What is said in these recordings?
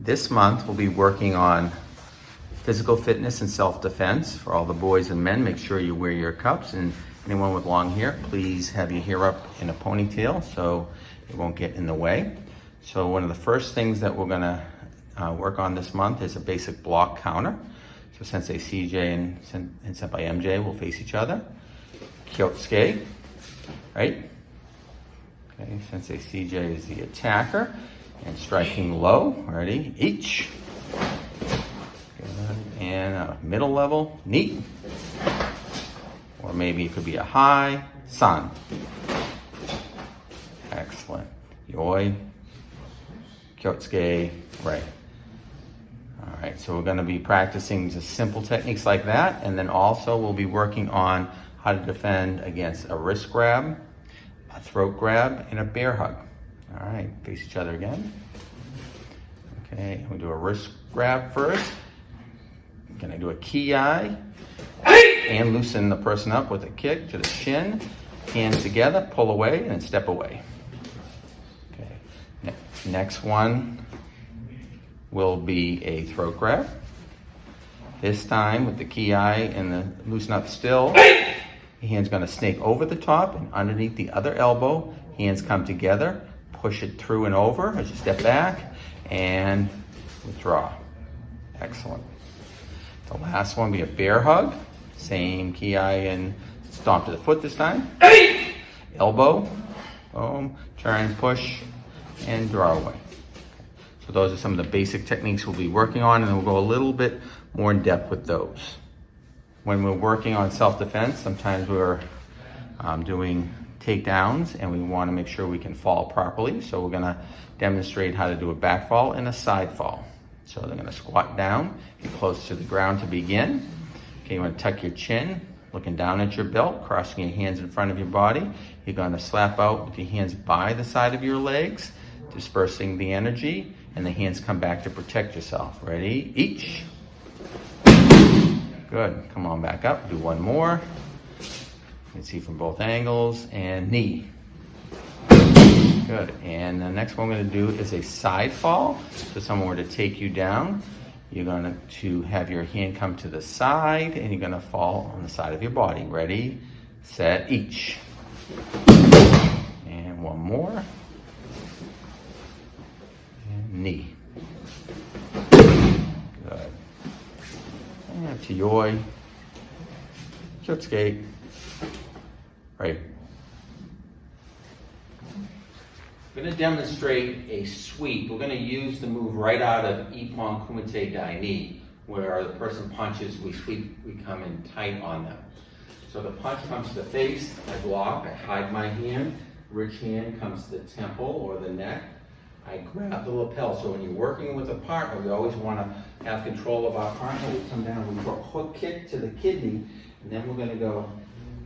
This month we'll be working on physical fitness and self-defense. For all the boys and men, make sure you wear your cups, and anyone with long hair, please have your hair up in a ponytail so it won't get in the way. So one of the first things that we're gonna work on this month is a basic block counter. So Sensei CJ and Senpai MJ will face each other. Kyotsuke, right? Okay, Sensei CJ is the attacker and striking low. Ready? Each. Good. And a middle level, knee. Or maybe it could be a high, san. Excellent. Yoi, Kyotsuke, right. All right, so we're gonna be practicing just simple techniques like that, and then also we'll be working on how to defend against a wrist grab, a throat grab, and a bear hug. All right, face each other again. Okay, we'll do a wrist grab first. I'm gonna do a Kiai, and loosen the person up with a kick to the shin. Hands together, pull away, and then step away. Okay, next one will be a throat grab. This time with the Kiai and the loosen up still. The hand's gonna snake over the top and underneath the other elbow. Hands come together, push it through and over as you step back and withdraw. Excellent. The last one will be a bear hug. Same Kiai and stomp to the foot this time. Elbow, boom, turn, push, and draw away. So those are some of the basic techniques we'll be working on, and then we'll go a little bit more in depth with those. When we're working on self-defense, sometimes we're doing takedowns and we want to make sure we can fall properly. So we're going to demonstrate how to do a back fall and a side fall. So they're going to squat down, get close to the ground to begin. Okay, you want to tuck your chin, looking down at your belt, crossing your hands in front of your body. You're going to slap out with your hands by the side of your legs, dispersing the energy, and the hands come back to protect yourself. Ready? Each. Good. Come on back up. Do one more. You can see from both angles. And knee. Good. And the next one we're going to do is a side fall. So if someone were to take you down, you're going to have your hand come to the side, and you're going to fall on the side of your body. Ready, set, each. And one more. And knee. Good. And to yoi. Kyotsuke. Right. We're going to demonstrate a sweep. We're going to use the move right out of Ippon Kumite Dai Ni, where the person punches, we sweep, we come in tight on them. So the punch comes to the face, I block, I hide my hand, rich hand comes to the temple or the neck, I grab the lapel. So when you're working with a partner, we always want to have control of our partner. We come down, we put a hook kick to the kidney, and then we're going to go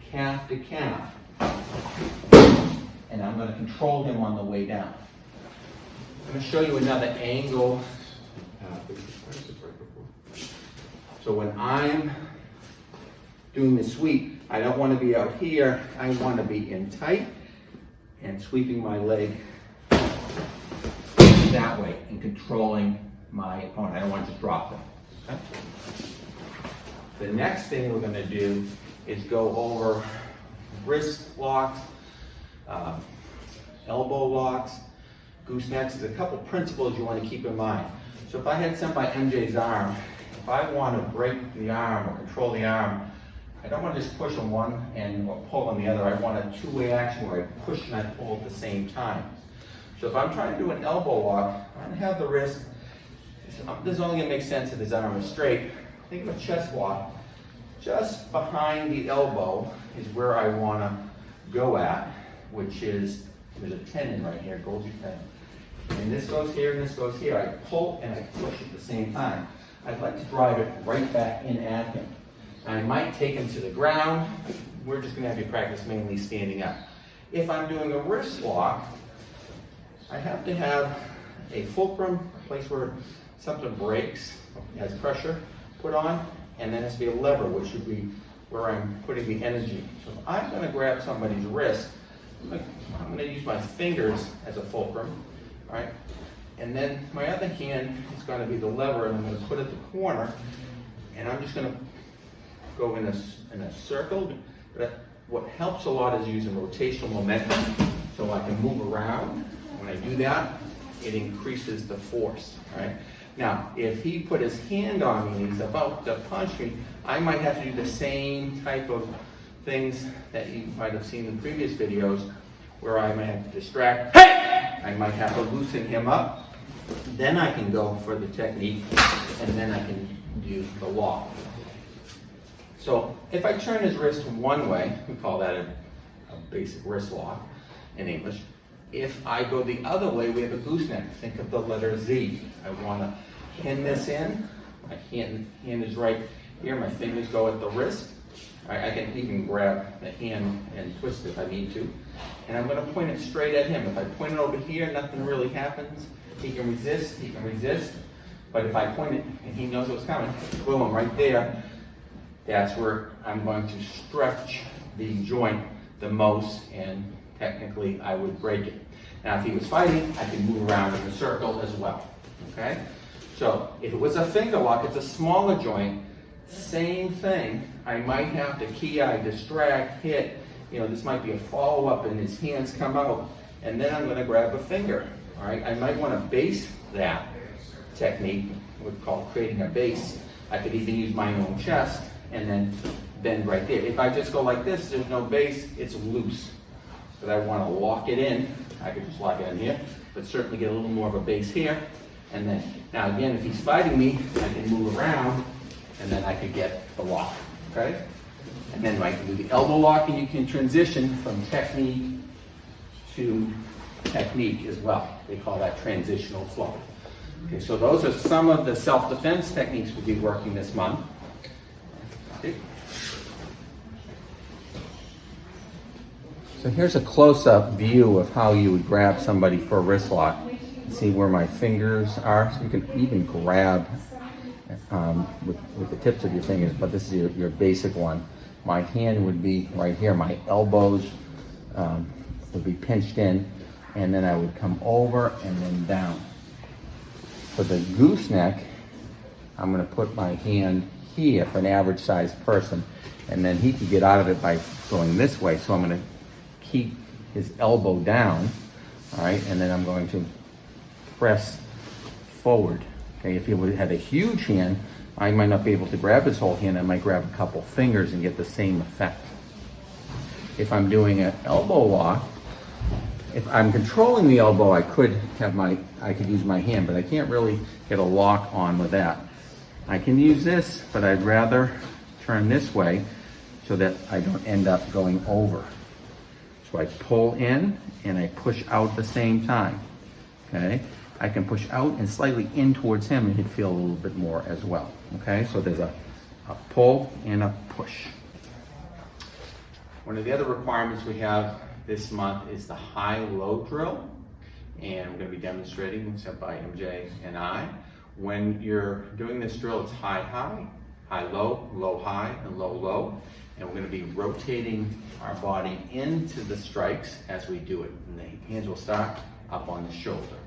calf to calf. And I'm going to control him on the way down. I'm going to show you another angle. So when I'm doing the sweep, I don't want to be out here. I want to be in tight and sweeping my leg that way and controlling my opponent. I don't want to just drop them. Okay? The next thing we're going to do is go over wrist locks, elbow locks, goosenecks. There's a couple principles you want to keep in mind. So if I had Senpai MJ's arm, if I want to break the arm or control the arm, I don't want to just push on one end or pull on the other. I want a two-way action where I push and I pull at the same time. So if I'm trying to do an elbow lock, I'm going to have the wrist. This is only going to make sense if his arm is straight. Think of a chest lock. Just behind the elbow is where I want to go at, which is, there's a tendon right here, Golgi tendon. And this goes here and this goes here. I pull and I push at the same time. I'd like to drive it right back in at him. I might take him to the ground. We're just going to have you practice mainly standing up. If I'm doing a wrist lock, I have to have a fulcrum, a place where something breaks, has pressure put on, and then it's be a lever, which would be where I'm putting the energy. So if I'm going to grab somebody's wrist, I'm going to use my fingers as a fulcrum, all right? And then my other hand is going to be the lever, and I'm going to put it at the corner, and I'm just going to go in a circle. But what helps a lot is using rotational momentum, so I can move around. When I do that, it increases the force, right? Now, if he put his hand on me and he's about to punch me, I might have to do the same type of things that you might have seen in previous videos, where I might have to distract. Hey! I might have to loosen him up. Then I can go for the technique, and then I can use the lock. So if I turn his wrist one way, we call that a basic wrist lock in English. If I go the other way, we have a gooseneck. Think of the letter Z. I want to pin this in. My hand is right here. My fingers go at the wrist. I can even grab the hand and twist it if I need to. And I'm going to point it straight at him. If I point it over here, nothing really happens. He can resist. He can resist. But if I point it and he knows what's coming, boom, right there. That's where I'm going to stretch the joint the most, and technically I would break it. Now if he was fighting, I could move around in a circle as well, okay? So if it was a finger lock, it's a smaller joint, same thing. I might have to Kiai, distract, hit, this might be a follow-up and his hands come out, and then I'm gonna grab a finger, all right? I might wanna base that technique, what we call creating a base. I could even use my own chest and then bend right there. If I just go like this, there's no base, it's loose. But I want to lock it in. I could just lock it in here, but certainly get a little more of a base here. And then, now again, if he's fighting me, I can move around, and then I could get the lock, okay? And then I can do the elbow lock, and you can transition from technique to technique as well. They call that transitional flow. Okay, so those are some of the self-defense techniques we'll be working this month. Okay. So here's a close-up view of how you would grab somebody for a wrist lock. See where my fingers are? So you can even grab with the tips of your fingers, but this is your basic one. My hand would be right here. My elbows would be pinched in, and then I would come over and then down. For the gooseneck, I'm going to put my hand here for an average-sized person, and then he could get out of it by going this way. So I'm going to keep his elbow down, all right, and then I'm going to press forward. Okay, if he had a huge hand, I might not be able to grab his whole hand. I might grab a couple fingers and get the same effect. If I'm doing an elbow lock, if I'm controlling the elbow, I could use my hand, but I can't really get a lock on with that. I can use this, but I'd rather turn this way so that I don't end up going over. So I pull in and I push out at the same time, okay? I can push out and slightly in towards him, and he'd feel a little bit more as well, okay? So there's a pull and a push. One of the other requirements we have this month is the high-low drill, and we're going to be demonstrating this by MJ and I. When you're doing this drill, it's high-high, high-low, low-high, and low-low, and we're going to be rotating our body into the strikes as we do it. And the hands will start up on the shoulder.